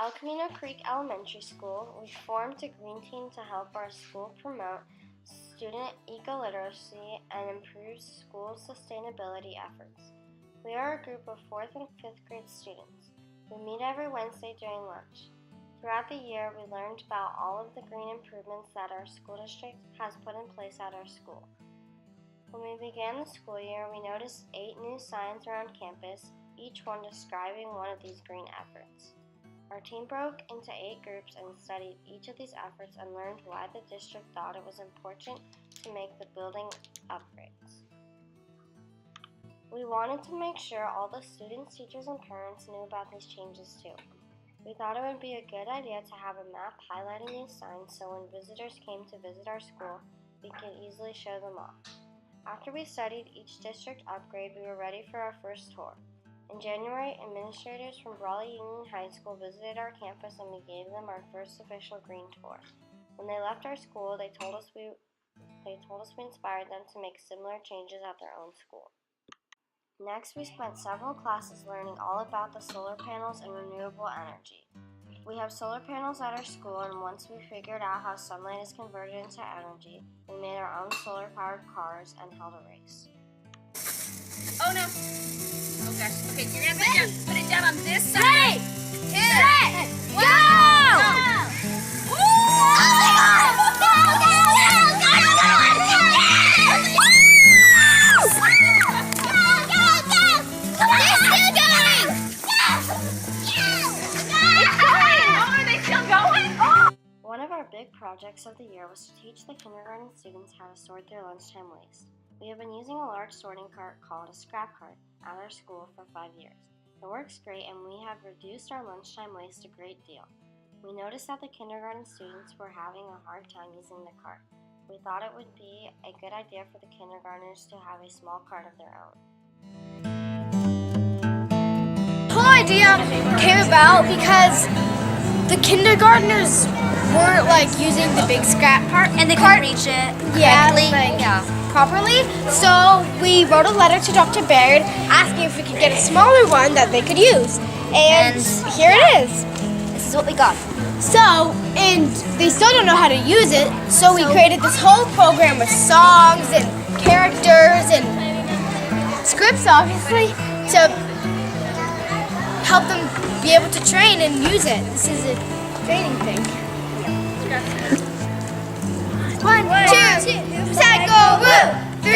El Camino Creek Elementary School, we formed a green team to help our school promote student eco-literacy and improve school sustainability efforts. We are a group of 4th and 5th grade students. We meet every Wednesday during lunch. Throughout the year, we learned about all of the green improvements that our school district has put in place at our school. When we began the school year, we noticed 8 new signs around campus, each one describing one of these green efforts. Our team broke into 8 groups and studied each of these efforts and learned why the district thought it was important to make the building upgrades. We wanted to make sure all the students, teachers, and parents knew about these changes too. We thought it would be a good idea to have a map highlighting these signs so when visitors came to visit our school, we could easily show them off. After we studied each district upgrade, we were ready for our first tour. In January, administrators from Brawley Union High School visited our campus and we gave them our first official green tour. When they left our school, they told us we inspired them to make similar changes at their own school. Next, we spent several classes learning all about the solar panels and renewable energy. We have solar panels at our school, and once we figured out how sunlight is converted into energy, we made our own solar-powered cars and held a race. Oh no! Oh gosh. Okay, you're gonna put it down on this side. 3, 2, 1, go! One of our big projects of the year was to teach the kindergarten students how to sort their lunchtime waste. We have been using a large sorting cart called a scrap cart at our school for 5 years. It works great and we have reduced our lunchtime waste a great deal. We noticed that the kindergarten students were having a hard time using the cart. We thought it would be a good idea for the kindergartners to have a small cart of their own. The whole idea came about because the kindergartners weren't using the big scrap cart And they couldn't reach it correctly. Properly. So we wrote a letter to Dr. Baird asking if we could get a smaller one that they could use. And here it is. This is what we got. So, and they still don't know how to use it, so we created this whole program with songs and characters and scripts, obviously, to help them be able to train and use it. This is a training thing. 1, 2, recycle, woo! 3,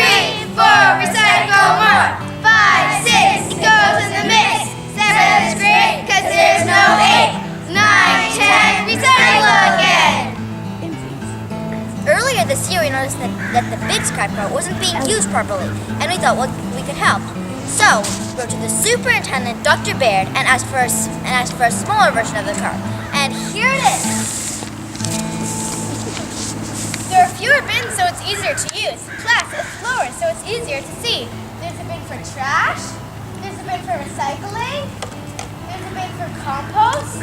4, recycle more. 5, 6, it goes in the mix. 7 is great, 'cause there's no 8. 9, 10, recycle again. Earlier this year, we noticed that the big scrap cart wasn't being used properly, and we thought we could help. So, we wrote to the superintendent, Dr. Baird, and asked for a smaller version of the cart. And here it is. There are fewer bins, so it's easier to use. Plus, it's lower, so it's easier to see. There's a bin for trash, there's a bin for recycling, there's a bin for compost,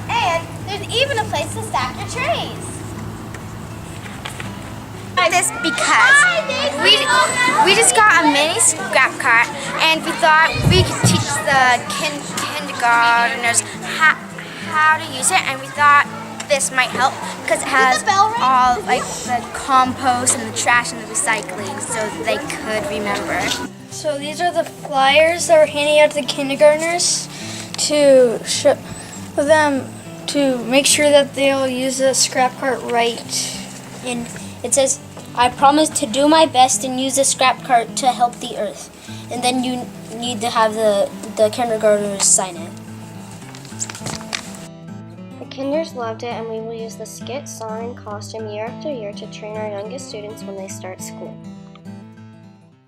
and there's even a place to stack your trays. This because we just got a mini scrap cart and we thought we could teach the kindergartners how to use it, and we thought this might help because it has all the compost and the trash and the recycling, so they could remember. So these are the flyers that we're handing out to the kindergartners to show them to make sure that they'll use the scrap cart right. And it says, I promise to do my best and use the scrap cart to help the earth. And then you need to have the kindergartners sign it. The kinders loved it and we will use the skit, song, and costume year after year to train our youngest students when they start school.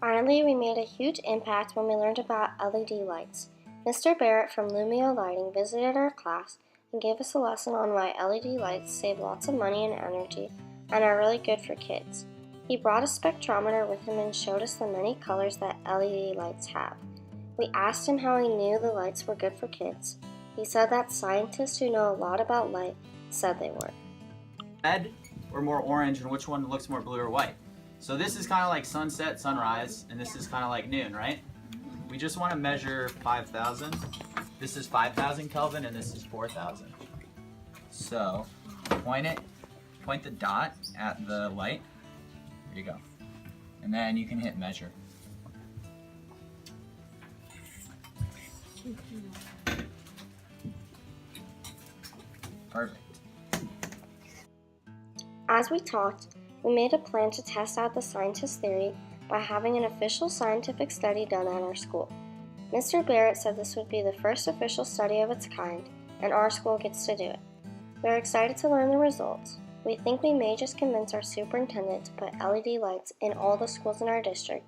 Finally, we made a huge impact when we learned about LED lights. Mr. Barrett from Lumio Lighting visited our class and gave us a lesson on why LED lights save lots of money and energy and are really good for kids. He brought a spectrometer with him and showed us the many colors that LED lights have. We asked him how he knew the lights were good for kids. He said that scientists who know a lot about light said they were. Red or more orange, and which one looks more blue or white? So this is kind of like sunset, sunrise, and this is kind of like noon, right? We just want to measure 5,000. This is 5,000 Kelvin and this is 4,000. So point the dot at the light. There you go. And then you can hit measure. Perfect. As we talked, we made a plan to test out the scientist theory by having an official scientific study done at our school. Mr. Barrett said this would be the first official study of its kind, and our school gets to do it. We are excited to learn the results. We think we may just convince our superintendent to put LED lights in all the schools in our district,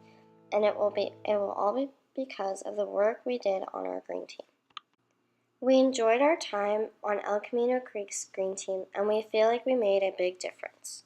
and it will all be because of the work we did on our green team. We enjoyed our time on El Camino Creek's green team, and we feel like we made a big difference.